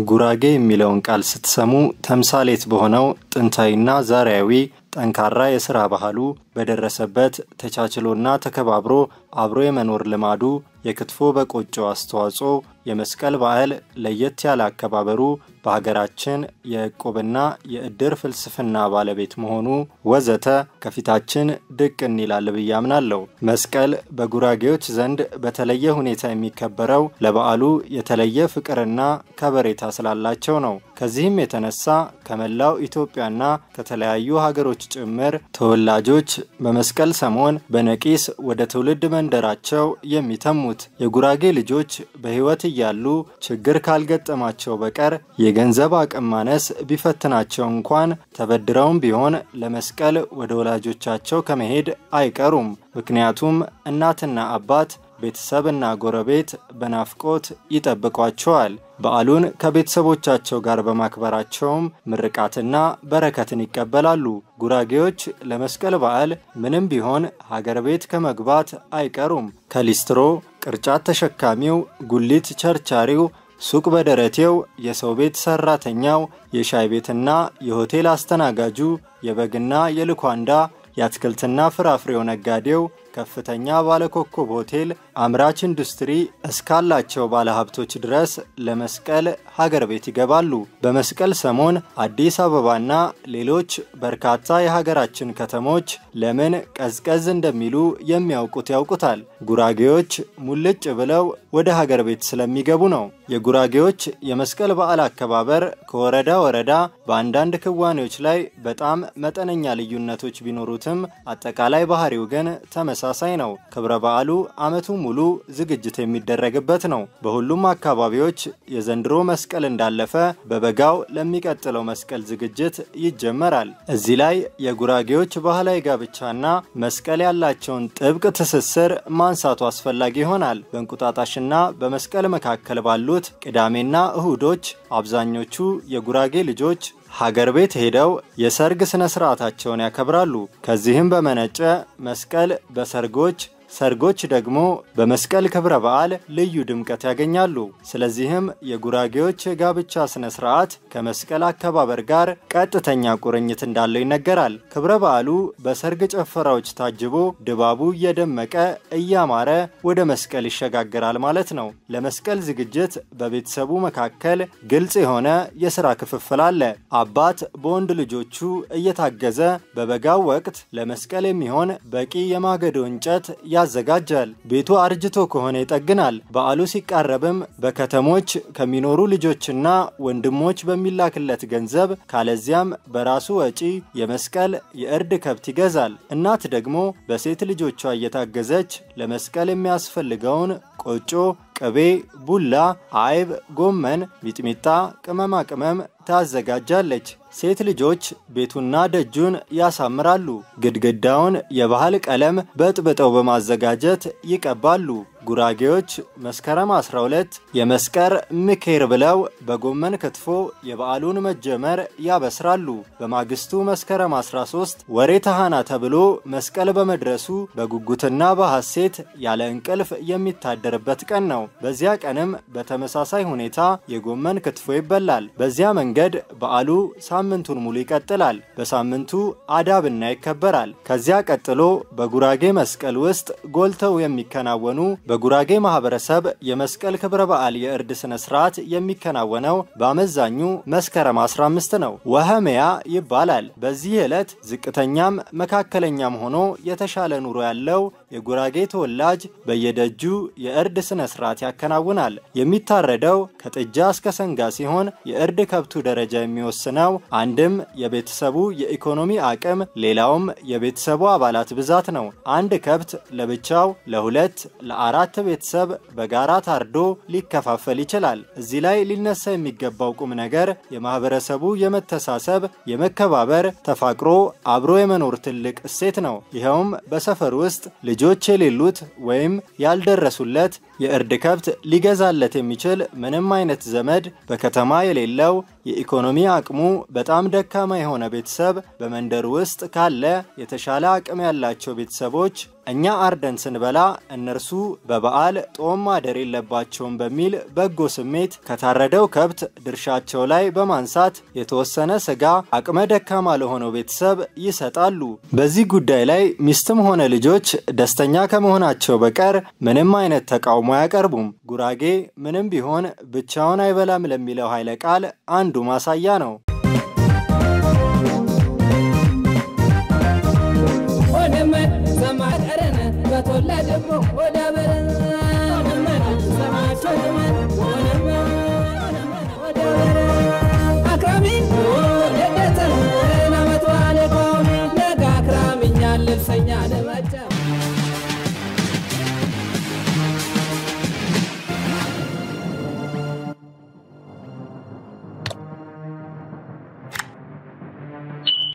ጉራጌ የሚለውን ቃል ስትሰሙ ተምሳሌት በሆነው ጥንታዊና ዛሬያዊ ጠንካራ የሥራ ባህሉ በደረሰበት ተቻችሎና ተከባብሮ አብሮ የመኖር ልማዱ የክትፎ በቆጮ አስተዋጽኦ የመስቀል በዓል ለየት ያለ አከባበሩ በሀገራችን የዕቁብና የእድር ፍልስፍና ባለቤት መሆኑ ወዘተ ከፊታችን ድቅን ይላል ብዬ አምናለሁ። መስቀል በጉራጌዎች ዘንድ በተለየ ሁኔታ የሚከበረው ለበዓሉ የተለየ ፍቅርና ከበሬታ ስላላቸው ነው። ከዚህም የተነሳ ከመላው ኢትዮጵያና ከተለያዩ ሀገሮች ጭምር ተወላጆች በመስቀል ሰሞን በነቂስ ወደ ትውልድ መንደራቸው የሚተሙት የጉራጌ ልጆች በህይወት እያሉ ችግር ካልገጠማቸው በቀር የገንዘብ አቅም ማነስ ቢፈትናቸው እንኳን ተበድረውም ቢሆን ለመስቀል ወደ ወላጆቻቸው ከመሄድ አይቀሩም። ምክንያቱም እናትና አባት ቤተሰብና ጎረቤት በናፍቆት ይጠብቋቸዋል። በዓሉን ከቤተሰቦቻቸው ጋር በማክበራቸውም ምርቃትና በረከትን ይቀበላሉ። ጉራጌዎች ለመስቀል በዓል ምንም ቢሆን ሀገር ቤት ከመግባት አይቀሩም። ከሊስትሮ ቅርጫት ተሸካሚው፣ ጉሊት ቸርቻሪው፣ ሱቅ በደረቴው፣ የሰው ቤት ሰራተኛው፣ የሻይ ቤትና የሆቴል አስተናጋጁ፣ የበግና የልኳንዳ የአትክልትና ፍራፍሬው ነጋዴው፣ ከፍተኛ ባለኮከብ ሆቴል አምራች ኢንዱስትሪ እስካላቸው ባለሀብቶች ድረስ ለመስቀል ሀገር ቤት ይገባሉ። በመስቀል ሰሞን አዲስ አበባና ሌሎች በርካታ የሀገራችን ከተሞች ለምን ቀዝቀዝ እንደሚሉ የሚያውቁት ያውቁታል። ጉራጌዎች ሙልጭ ብለው ወደ ሀገር ቤት ስለሚገቡ ነው። የጉራጌዎች የመስቀል በዓል አከባበር ከወረዳ ወረዳ በአንዳንድ ክዋኔዎች ላይ በጣም መጠነኛ ልዩነቶች ቢኖሩትም አጠቃላይ ባህሪው ግን ተመሳሳይ ነው። ክብረ በዓሉ ዓመቱ ሙሉ ዝግጅት የሚደረግበት ነው። በሁሉም አካባቢዎች የዘንድሮ መስቀል እንዳለፈ በበጋው ለሚቀጥለው መስቀል ዝግጅት ይጀመራል። እዚህ ላይ የጉራጌዎች ባህላዊ ጋብቻና መስቀል ያላቸውን ጥብቅ ትስስር ማንሳቱ አስፈላጊ ይሆናል። በእንቁጣጣሽና በመስቀል መካከል ባሉት ቅዳሜና እሁዶች አብዛኞቹ የጉራጌ ልጆች ሀገር ቤት ሄደው የሰርግ ስነ ስርዓታቸውን ያከብራሉ። ከዚህም በመነጨ መስቀል በሰርጎች ሰርጎች ደግሞ በመስቀል ክብረ በዓል ልዩ ድምቀት ያገኛሉ። ስለዚህም የጉራጌዎች የጋብቻ ስነ ስርዓት ከመስቀል አከባበር ጋር ቀጥተኛ ቁርኝት እንዳለው ይነገራል። ክብረ በዓሉ በሰርግ ጨፈራዎች ታጅቦ ድባቡ እየደመቀ እያማረ ወደ መስቀል ይሸጋገራል ማለት ነው። ለመስቀል ዝግጅት በቤተሰቡ መካከል ግልጽ የሆነ የሥራ ክፍፍል አለ። አባት በወንድ ልጆቹ እየታገዘ በበጋው ወቅት ለመስቀል የሚሆን በቂ የማገዶ እንጨት ያዘጋጃል። ቤቱ አርጅቶ ከሆነ ይጠግናል። በዓሉ ሲቃረብም በከተሞች ከሚኖሩ ልጆችና ወንድሞች በሚላክለት ገንዘብ ካለዚያም በራሱ ወጪ የመስቀል የእርድ ከብት ይገዛል። እናት ደግሞ በሴት ልጆቿ እየታገዘች ለመስቀል የሚያስፈልገውን ቆጮ፣ ቅቤ፣ ቡላ፣ አይብ፣ ጎመን፣ ሚጥሚጣ፣ ቅመማ ቅመም ታዘጋጃለች። ሴት ልጆች ቤቱና ደጁን ያሳምራሉ። ግድግዳውን የባህል ቀለም በጥብጠው በማዘጋጀት ይቀባሉ። ጉራጌዎች መስከረም 12 የመስቀር ምኬር ብለው በጎመን ክትፎ የበዓሉን መጀመር ያበስራሉ። በማግስቱ መስከረም 13 ወሬ ተሃና ተብሎ መስቀል በመድረሱ በጉጉትና በሐሴት ያለ እንቅልፍ የሚታደርበት ቀን ነው። በዚያ ቀንም በተመሳሳይ ሁኔታ የጎመን ክትፎ ይበላል። በዚያ መንገድ በዓሉ ሳምንቱን ሙሉ ይቀጥላል። በሳምንቱ አዳብና ይከበራል። ከዚያ ቀጥሎ በጉራጌ መስቀል ውስጥ ጎልተው የሚከናወኑ በጉራጌ ማህበረሰብ የመስቀል ክብረ በዓል የእርድ ስነ ስርዓት የሚከናወነው በአመዛኙ መስከረም 15 ነው። ወህመያ ይባላል። በዚህ ዕለት ዝቅተኛም መካከለኛም ሆኖ የተሻለ ኑሮ ያለው የጉራጌ ተወላጅ በየደጁ የእርድ ስነ ስርዓት ያከናውናል። የሚታረደው ከጥጃ እስከ ሰንጋ ሲሆን የእርድ ከብቱ ደረጃ የሚወስነው አንድም የቤተሰቡ የኢኮኖሚ አቅም፣ ሌላውም የቤተሰቡ አባላት ብዛት ነው። አንድ ከብት ለብቻው ለሁለት ለአራት ቤተሰብ በጋራ ታርዶ ሊከፋፈል ይችላል። እዚህ ላይ ሊነሳ የሚገባው ቁም ነገር የማህበረሰቡ የመተሳሰብ፣ የመከባበር፣ ተፋቅሮ አብሮ የመኖር ትልቅ እሴት ነው። ይሄውም በሰፈር ውስጥ ልጆች የሌሉት ወይም ያልደረሱለት የእርድ ከብት ሊገዛለት የሚችል ምንም አይነት ዘመድ በከተማ የሌለው የኢኮኖሚ አቅሙ በጣም ደካማ የሆነ ቤተሰብ በመንደር ውስጥ ካለ የተሻለ አቅም ያላቸው ቤተሰቦች እኛ አርደን ስንበላ እነርሱ በበዓል ጦም ማደር የለባቸውም በሚል በጎ ስሜት ከታረደው ከብት ድርሻቸው ላይ በማንሳት የተወሰነ ስጋ አቅመ ደካማ ለሆነው ቤተሰብ ይሰጣሉ። በዚህ ጉዳይ ላይ ሚስትም ሆነ ልጆች ደስተኛ ከመሆናቸው በቀር ምንም አይነት ተቃውሞ አያቀርቡም። ጉራጌ ምንም ቢሆን ብቻውን አይበላም ለሚለው ኃይለ ቃል አንዱ ማሳያ ነው።